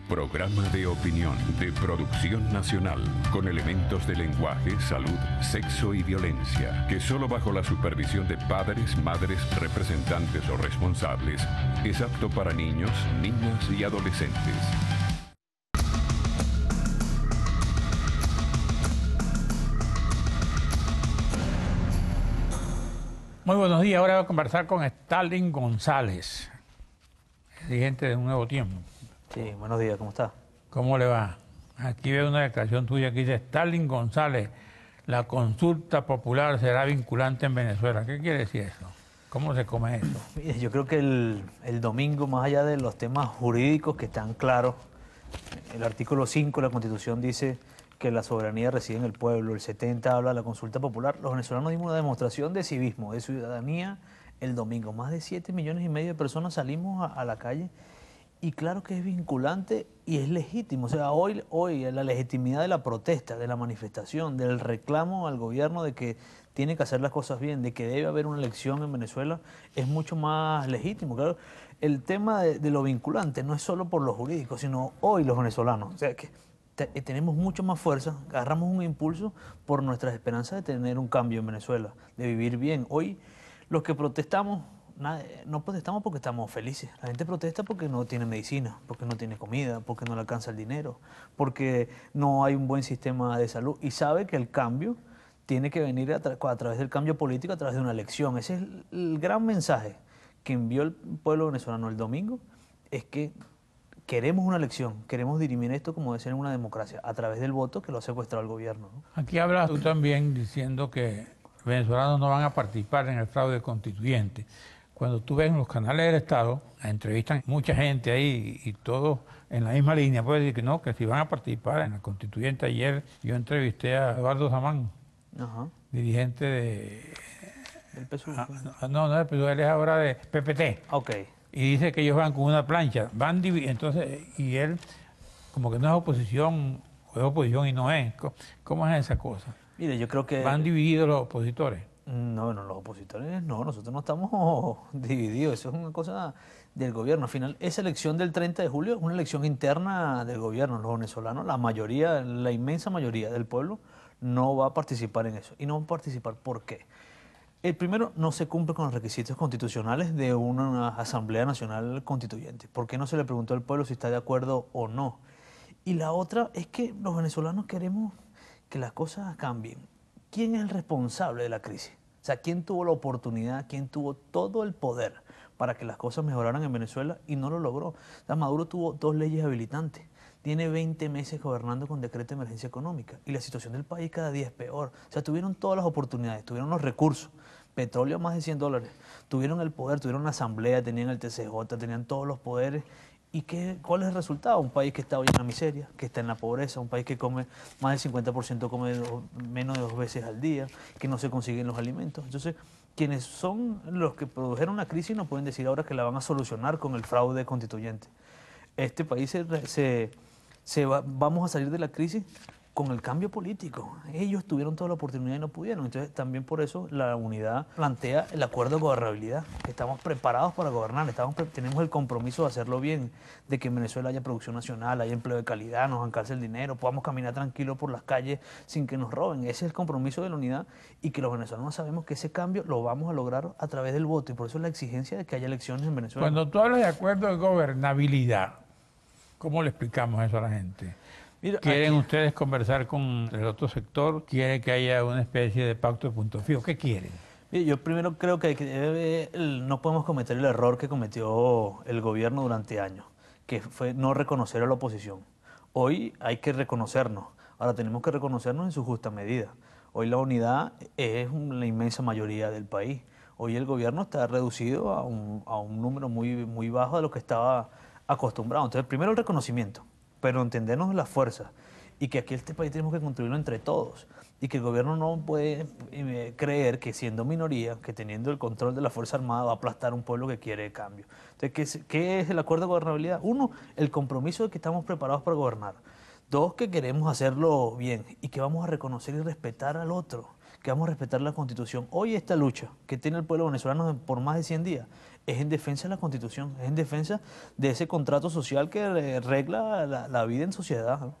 Programa de opinión de producción nacional con elementos de lenguaje, salud, sexo y violencia que solo bajo la supervisión de padres, madres, representantes o responsables es apto para niños, niñas y adolescentes. Muy buenos días. Ahora voy a conversar con Stalin González, dirigente de Un Nuevo Tiempo. Sí, buenos días, ¿cómo está? ¿Cómo le va? Aquí veo una declaración tuya que dice: Stalin González, la consulta popular será vinculante en Venezuela. ¿Qué quiere decir eso? ¿Cómo se come eso? Mire, yo creo que el domingo, más allá de los temas jurídicos que están claros, el artículo 5 de la Constitución dice que la soberanía reside en el pueblo, el 70 habla de la consulta popular. Los venezolanos dimos una demostración de civismo, de ciudadanía el domingo. Más de 7,5 millones de personas salimos a la calle. Y claro que es vinculante y es legítimo. O sea, hoy la legitimidad de la protesta, de la manifestación, del reclamo al gobierno de que tiene que hacer las cosas bien, de que debe haber una elección en Venezuela, es mucho más legítimo. Claro, el tema de lo vinculante no es solo por lo jurídico, sino hoy los venezolanos. O sea, que tenemos mucho más fuerza, agarramos un impulso por nuestras esperanzas de tener un cambio en Venezuela, de vivir bien. Hoy los que protestamos, no protestamos porque estamos felices. La gente protesta porque no tiene medicina, porque no tiene comida, porque no le alcanza el dinero, porque no hay un buen sistema de salud y sabe que el cambio tiene que venir a través del cambio político, a través de una elección. Ese es el gran mensaje que envió el pueblo venezolano el domingo, es que queremos una elección, queremos dirimir esto como debe ser en una democracia, a través del voto que lo ha secuestrado el gobierno, ¿no? Aquí hablas tú también diciendo que venezolanos no van a participar en el fraude constituyente. Cuando tú ves en los canales del Estado, entrevistan mucha gente ahí y todos en la misma línea, puede decir que no, que si van a participar en la constituyente. Ayer yo entrevisté a Eduardo Samán, dirigente del PSUV. No del PSUV, él es ahora de PPT. Ok. Y dice que ellos van con una plancha, entonces, y él como que no es oposición, o es oposición y no es. ¿Cómo es esa cosa? Mire, yo creo que... ¿Van divididos los opositores? No, los opositores no, nosotros no estamos divididos, eso es una cosa del gobierno. Al final, esa elección del 30 de julio es una elección interna del gobierno. Los venezolanos, la mayoría, la inmensa mayoría del pueblo no va a participar en eso. ¿Y no va a participar por qué? El primero, no se cumple con los requisitos constitucionales de una Asamblea Nacional Constituyente. ¿Por qué no se le preguntó al pueblo si está de acuerdo o no? Y la otra es que los venezolanos queremos que las cosas cambien. ¿Quién es el responsable de la crisis? O sea, ¿quién tuvo la oportunidad, quién tuvo todo el poder para que las cosas mejoraran en Venezuela y no lo logró? O sea, Maduro tuvo 2 leyes habilitantes, tiene 20 meses gobernando con decreto de emergencia económica y la situación del país cada día es peor. O sea, tuvieron todas las oportunidades, tuvieron los recursos, petróleo a más de $100, tuvieron el poder, tuvieron la asamblea, tenían el TCJ, tenían todos los poderes. ¿Y cuál es el resultado? Un país que está hoy en la miseria, que está en la pobreza, un país que come más del 50% come menos de 2 veces al día, que no se consiguen los alimentos. Entonces, quienes son los que produjeron la crisis no pueden decir ahora que la van a solucionar con el fraude constituyente. Este país vamos a salir de la crisis con el cambio político. Ellos tuvieron toda la oportunidad y no pudieron. Entonces, también por eso la unidad plantea el acuerdo de gobernabilidad, que estamos preparados para gobernar, tenemos el compromiso de hacerlo bien, de que en Venezuela haya producción nacional, haya empleo de calidad, nos alcance el dinero, podamos caminar tranquilos por las calles sin que nos roben. Ese es el compromiso de la unidad y que los venezolanos sabemos que ese cambio lo vamos a lograr a través del voto y por eso es la exigencia de que haya elecciones en Venezuela. Cuando tú hablas de acuerdo de gobernabilidad, ¿cómo le explicamos eso a la gente? Mira, ¿quieren ustedes conversar con el otro sector? ¿Quieren que haya una especie de pacto de punto fijo? ¿Qué quieren? Mira, yo primero creo que no podemos cometer el error que cometió el gobierno durante años, que fue no reconocer a la oposición. Hoy hay que reconocernos. Ahora tenemos que reconocernos en su justa medida. Hoy la unidad es la inmensa mayoría del país. Hoy el gobierno está reducido a un número muy bajo de lo que estaba acostumbrado. Entonces, primero el reconocimiento, pero entendernos las fuerzas y que aquí este país tenemos que construirlo entre todos y que el gobierno no puede creer que siendo minoría, que teniendo el control de la Fuerza Armada va a aplastar un pueblo que quiere cambio. Entonces, ¿qué es el acuerdo de gobernabilidad? Uno, el compromiso de que estamos preparados para gobernar. Dos, que queremos hacerlo bien y que vamos a reconocer y respetar al otro, que vamos a respetar la Constitución. Hoy esta lucha que tiene el pueblo venezolano por más de 100 días es en defensa de la Constitución, es en defensa de ese contrato social que regla la vida en sociedad, ¿no?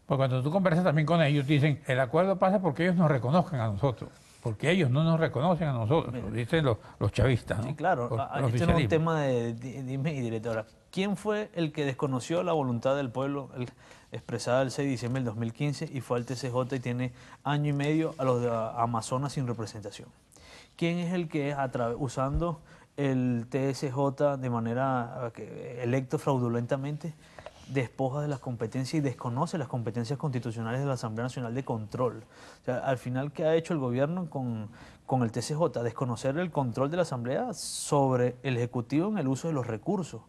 Pues cuando tú conversas también con ellos, dicen, el acuerdo pasa porque ellos nos reconozcan a nosotros, porque ellos no nos reconocen a nosotros, lo dicen los chavistas, ¿no? Sí, claro. El Este no es un oficialismo. tema de dime y direte. Ahora, ¿quién fue el que desconoció la voluntad del pueblo expresada el 6 de diciembre del 2015 y fue al TCJ y tiene año y medio a los de Amazonas sin representación? ¿Quién es el que usando el TSJ de manera electo fraudulentamente despoja de las competencias y desconoce las competencias constitucionales de la Asamblea Nacional de Control? O sea, al final, ¿qué ha hecho el gobierno con el TCJ? Desconocer el control de la Asamblea sobre el Ejecutivo en el uso de los recursos,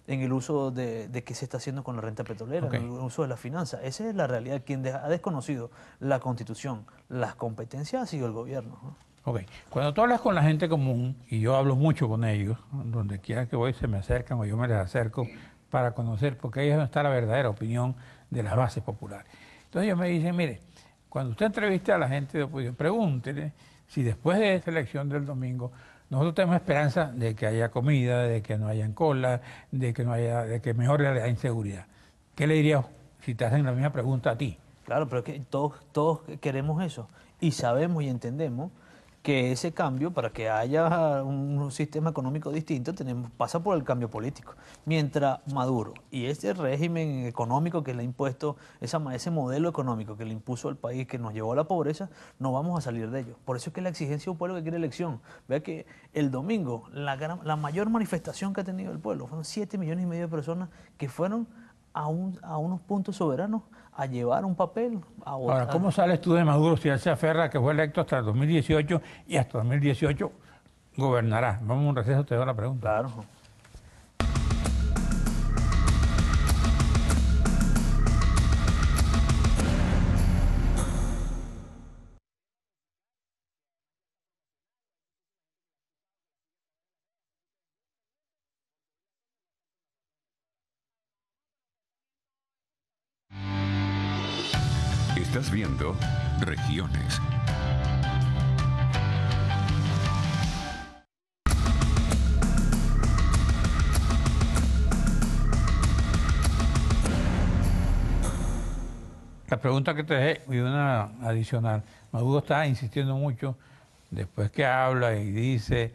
en el uso de qué se está haciendo con la renta petrolera, Okay. en el uso de la finanza. Esa es la realidad. Quien ha desconocido la Constitución, las competencias, ha sido el gobierno, ¿no? Ok, cuando tú hablas con la gente común, y yo hablo mucho con ellos, donde quiera que voy se me acercan o yo me les acerco para conocer, porque ahí es donde está la verdadera opinión de las bases populares. Entonces ellos me dicen, mire, cuando usted entreviste a la gente de oposición, pregúntele si después de esa elección del domingo nosotros tenemos esperanza de que haya comida, de que no haya cola, de que mejore la inseguridad. ¿Qué le dirías si te hacen la misma pregunta a ti? Claro, pero es que todos queremos eso y sabemos y entendemos que ese cambio, para que haya un sistema económico distinto, pasa por el cambio político. Mientras Maduro y ese régimen económico que le ha impuesto, ese modelo económico que le impuso al país, que nos llevó a la pobreza, no vamos a salir de ello. Por eso es que la exigencia de un pueblo que quiere elección. Vea que el domingo, la mayor manifestación que ha tenido el pueblo, fueron 7,5 millones de personas que fueron a unos puntos soberanos a llevar un papel, a votar. Ahora, ¿cómo sales tú de Maduro si él se aferra a que fue electo hasta el 2018 y hasta 2018 gobernará? Vamos a un receso, te doy la pregunta. Claro. Estás viendo Regiones. La pregunta que te dejé y una adicional. Maduro está insistiendo mucho, después que habla y dice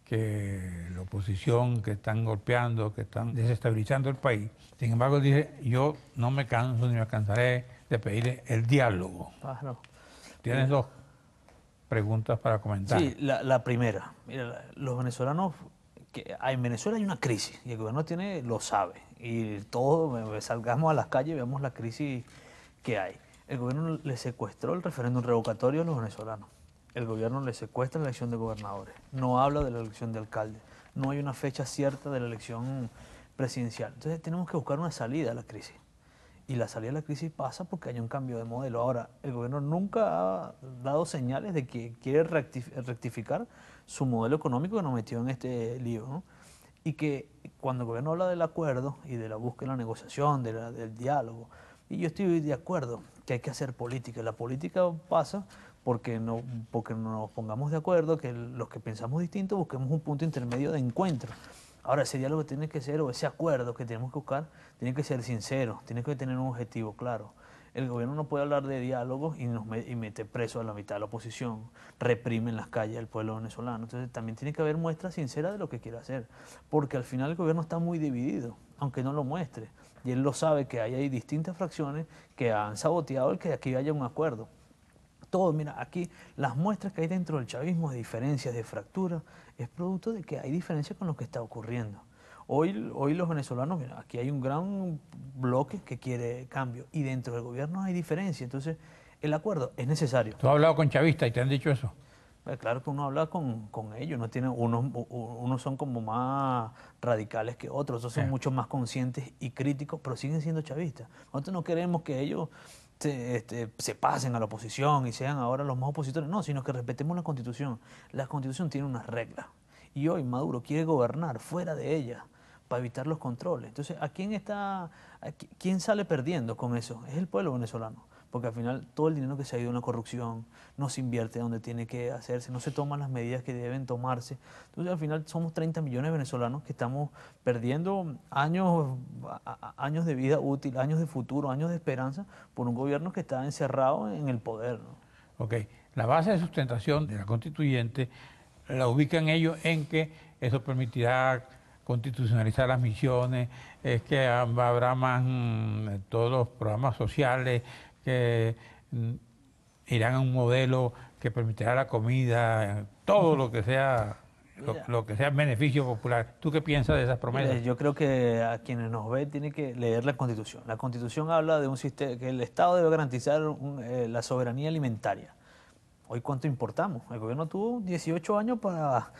que la oposición, que están golpeando, que están desestabilizando el país. Sin embargo, dice, yo no me canso ni me cansaré de pedir el diálogo. Claro. Tienes dos preguntas para comentar. Sí, la primera. Mira, los venezolanos, en Venezuela hay una crisis y el gobierno lo sabe. Y todos salgamos a las calles y vemos la crisis que hay. El gobierno le secuestró el referéndum revocatorio a los venezolanos. El gobierno le secuestra la elección de gobernadores. No habla de la elección de alcaldes. No hay una fecha cierta de la elección presidencial. Entonces tenemos que buscar una salida a la crisis. Y la salida de la crisis pasa porque hay un cambio de modelo. Ahora, el gobierno nunca ha dado señales de que quiere rectificar su modelo económico que nos metió en este lío, ¿no? Y que cuando el gobierno habla del acuerdo y de la búsqueda de la negociación, del diálogo, y yo estoy de acuerdo que hay que hacer política. La política pasa porque nos pongamos de acuerdo, que los que pensamos distinto busquemos un punto intermedio de encuentro. Ahora, ese diálogo tiene que ser, o ese acuerdo que tenemos que buscar, tiene que ser sincero, tiene que tener un objetivo claro. El gobierno no puede hablar de diálogo y mete preso a la mitad de la oposición, reprime en las calles al pueblo venezolano. Entonces también tiene que haber muestra sincera de lo que quiere hacer, porque al final el gobierno está muy dividido, aunque no lo muestre. Y él lo sabe que hay distintas fracciones que han saboteado el que aquí haya un acuerdo. Todo, mira, aquí las muestras que hay dentro del chavismo de diferencias, de fracturas, es producto de que hay diferencias con lo que está ocurriendo. Hoy los venezolanos, mira, aquí hay un gran bloque que quiere cambio y dentro del gobierno hay diferencias. Entonces, el acuerdo es necesario. ¿Tú has hablado con chavistas y te han dicho eso? Claro que uno habla con ellos, unos son como más radicales que otros, otros son mucho más conscientes y críticos, pero siguen siendo chavistas. Nosotros no queremos que ellos se pasen a la oposición y sean ahora los más opositores, no, sino que respetemos la Constitución. La Constitución tiene unas reglas y hoy Maduro quiere gobernar fuera de ella para evitar los controles. Entonces, ¿quién sale perdiendo con eso? Es el pueblo venezolano. porque al final todo el dinero que se ha ido en la corrupción no se invierte donde tiene que hacerse, no se toman las medidas que deben tomarse. Entonces al final somos 30 millones de venezolanos que estamos perdiendo años de vida útil, años de futuro, años de esperanza por un gobierno que está encerrado en el poder, ¿no? Ok, la base de sustentación de la constituyente la ubican ellos en que eso permitirá constitucionalizar las misiones, es que habrá más todos los programas sociales que irán a un modelo que permitirá la comida, todo lo que sea lo que sea beneficio popular. ¿Tú qué piensas de esas promesas? Mira, yo creo que a quienes nos ven tienen que leer la Constitución. La Constitución habla de un sistema que el Estado debe garantizar la soberanía alimentaria. Hoy, ¿cuánto importamos? El gobierno tuvo 18 años para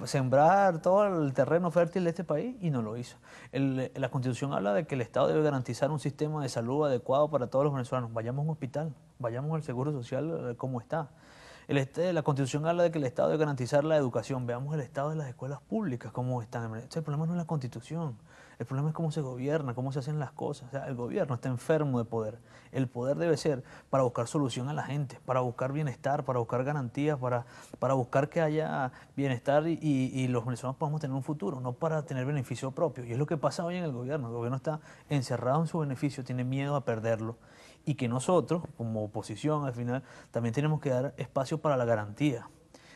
sembrar todo el terreno fértil de este país y no lo hizo. La Constitución habla de que el Estado debe garantizar un sistema de salud adecuado para todos los venezolanos. Vayamos a un hospital, vayamos al Seguro Social como está. La Constitución habla de que el Estado debe garantizar la educación. Veamos el estado de las escuelas públicas, cómo están. Entonces, el problema no es la Constitución, el problema es cómo se gobierna, cómo se hacen las cosas. O sea, el gobierno está enfermo de poder. El poder debe ser para buscar solución a la gente, para buscar bienestar, para buscar garantías, para buscar que haya bienestar y los venezolanos podamos tener un futuro, no para tener beneficio propio. Y es lo que pasa hoy en el gobierno está encerrado en su beneficio, tiene miedo a perderlo. Y que nosotros, como oposición, al final, también tenemos que dar espacio para la garantía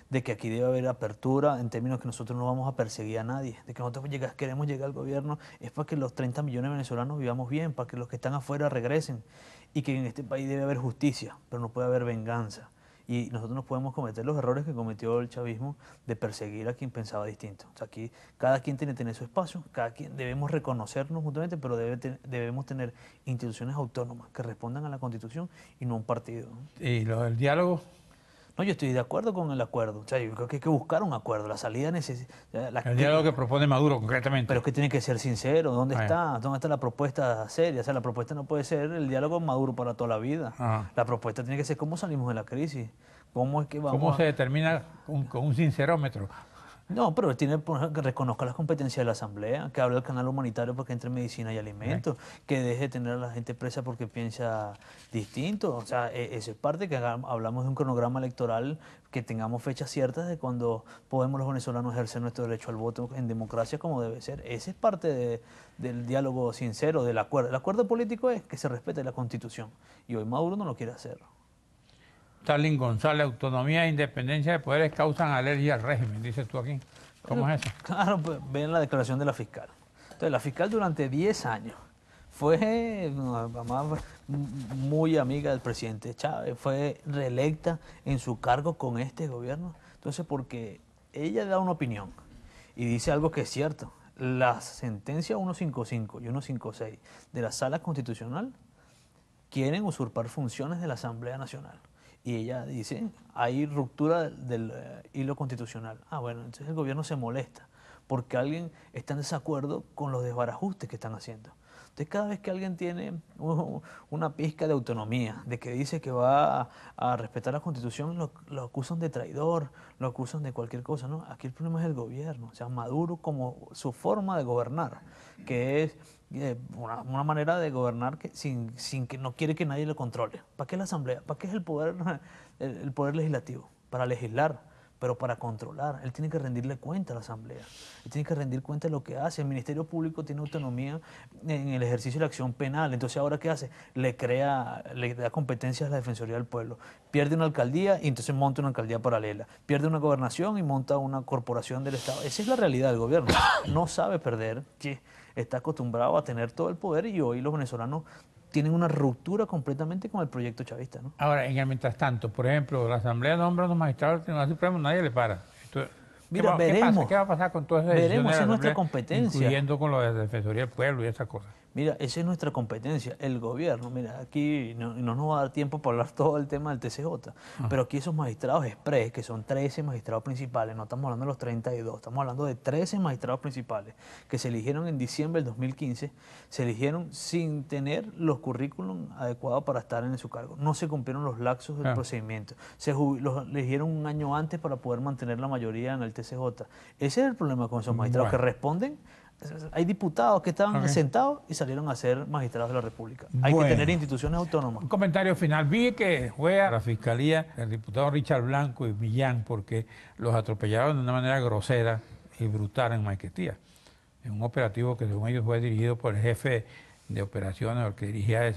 de que aquí debe haber apertura en términos que nosotros no vamos a perseguir a nadie, de que nosotros queremos llegar al gobierno, es para que los 30 millones de venezolanos vivamos bien, para que los que están afuera regresen, y que en este país debe haber justicia, pero no puede haber venganza. Y nosotros no podemos cometer los errores que cometió el chavismo de perseguir a quien pensaba distinto. O sea, aquí cada quien tiene que tener su espacio, cada quien debemos reconocernos mutuamente, pero debemos tener instituciones autónomas que respondan a la Constitución y no a un partido, ¿no? ¿Y lo del diálogo? No, yo estoy de acuerdo con el acuerdo. O sea, yo creo que hay que buscar un acuerdo. La salida necesita... El diálogo que propone Maduro, concretamente. Pero es que tiene que ser sincero. ¿Dónde está? ¿Dónde está la propuesta seria? O sea, la propuesta no puede ser el diálogo Maduro para toda la vida. La propuesta tiene que ser cómo salimos de la crisis. ¿Cómo es que vamos ¿Cómo se determina con un sincerómetro? No, pero tiene que reconozca las competencias de la Asamblea, que hable del canal humanitario para que entre medicina y alimentos, que deje de tener a la gente presa porque piensa distinto. O sea, eso es parte que hablamos de un cronograma electoral, que tengamos fechas ciertas de cuando podemos los venezolanos ejercer nuestro derecho al voto en democracia como debe ser. Esa es parte del diálogo sincero, del acuerdo. El acuerdo político es que se respete la Constitución y hoy Maduro no lo quiere hacer. Stalin González, autonomía e independencia de poderes causan alergia al régimen, dices tú aquí. ¿Cómo es eso? Claro, pues, ven la declaración de la fiscal. Entonces, la fiscal durante 10 años fue muy amiga del presidente Chávez, fue reelecta en su cargo con este gobierno. Entonces, porque ella da una opinión y dice algo que es cierto. La sentencia 155 y 156 de la Sala Constitucional quieren usurpar funciones de la Asamblea Nacional. Y ella dice, hay ruptura del hilo constitucional. Bueno, entonces el gobierno se molesta porque alguien está en desacuerdo con los desbarajustes que están haciendo. Entonces cada vez que alguien tiene una pizca de autonomía, de que dice que va a respetar la Constitución, lo acusan de traidor, lo acusan de cualquier cosa, ¿no? Aquí el problema es el gobierno, o sea, Maduro como su forma de gobernar, que es una manera de gobernar que sin que no quiere que nadie lo controle. ¿Para qué la Asamblea? ¿Para qué es el poder legislativo? Para legislar, pero para controlar. Él tiene que rendirle cuenta a la Asamblea. Él tiene que rendir cuenta de lo que hace. El Ministerio Público tiene autonomía en el ejercicio de la acción penal. Entonces, ¿ahora qué hace? Le da competencias a la Defensoría del Pueblo. Pierde una alcaldía y entonces monta una alcaldía paralela. Pierde una gobernación y monta una corporación del Estado. Esa es la realidad del gobierno. No sabe perder, que está acostumbrado a tener todo el poder y hoy los venezolanos tienen una ruptura completamente con el proyecto chavista, ¿no? Ahora, en el mientras tanto, por ejemplo, la Asamblea nombra a los magistrados del Tribunal Supremo, nadie le para. Mira, veremos. ¿Qué va a pasar con todas esas Veremos, decisiones esa es de la nuestra Asamblea, competencia. incluyendo con lo de la Defensoría del Pueblo y esas cosas? Mira, esa es nuestra competencia, el gobierno. Mira, aquí no nos va a dar tiempo para hablar todo el tema del TCJ, pero aquí esos magistrados express, que son 13 magistrados principales, no estamos hablando de los 32, estamos hablando de 13 magistrados principales que se eligieron en diciembre del 2015, se eligieron sin tener los currículum adecuados para estar en su cargo. No se cumplieron los lapsos del procedimiento. Los eligieron un año antes para poder mantener la mayoría en el TCJ. Ese es el problema con esos magistrados, que responden Hay diputados que estaban Ok. sentados y salieron a ser magistrados de la República. Hay Bueno. que tener instituciones autónomas. Un comentario final. Vi que fue a la fiscalía el diputado Richard Blanco y Millán porque los atropellaron de una manera grosera y brutal en Maiquetía. En un operativo que según ellos fue dirigido por el jefe de operaciones, el que dirigía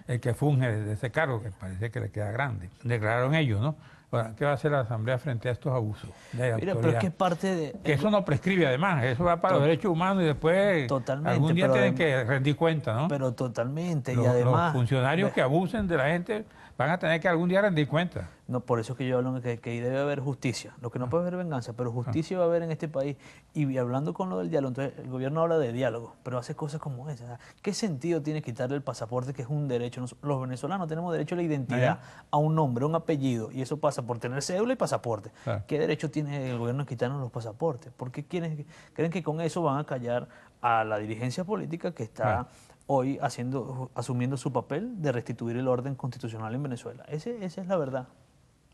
el que funge de ese cargo, que parece que le queda grande. Declararon ellos, ¿no? Ahora, ¿qué va a hacer la Asamblea frente a estos abusos de Mira, pero es autoridad? que es parte de... Que eso no prescribe además, eso va para los derechos humanos y después Totalmente, algún día pero tienen adem- que rendir cuenta, ¿no? Pero totalmente, y Los además... funcionarios que abusen de la gente van a tener que algún día rendir cuenta. No, por eso es que yo hablo de que debe haber justicia. Lo que no puede haber venganza, pero justicia va a haber en este país. Y hablando con lo del diálogo, entonces el gobierno habla de diálogo, pero hace cosas como esa. O sea, ¿qué sentido tiene quitarle el pasaporte, que es un derecho? Los venezolanos tenemos derecho a la identidad, a un nombre, a un apellido, y eso pasa por tener cédula y pasaporte. Claro. ¿Qué derecho tiene el gobierno a quitarnos los pasaportes? ¿Por qué creen que con eso van a callar a la dirigencia política que está... Claro. hoy asumiendo su papel de restituir el orden constitucional en Venezuela? Esa es la verdad.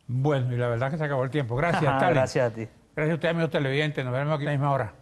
Bueno, y la verdad que se acabó el tiempo. Gracias, Stalin. Gracias a ti. Gracias a ustedes, amigos televidentes. Nos vemos aquí a la misma hora.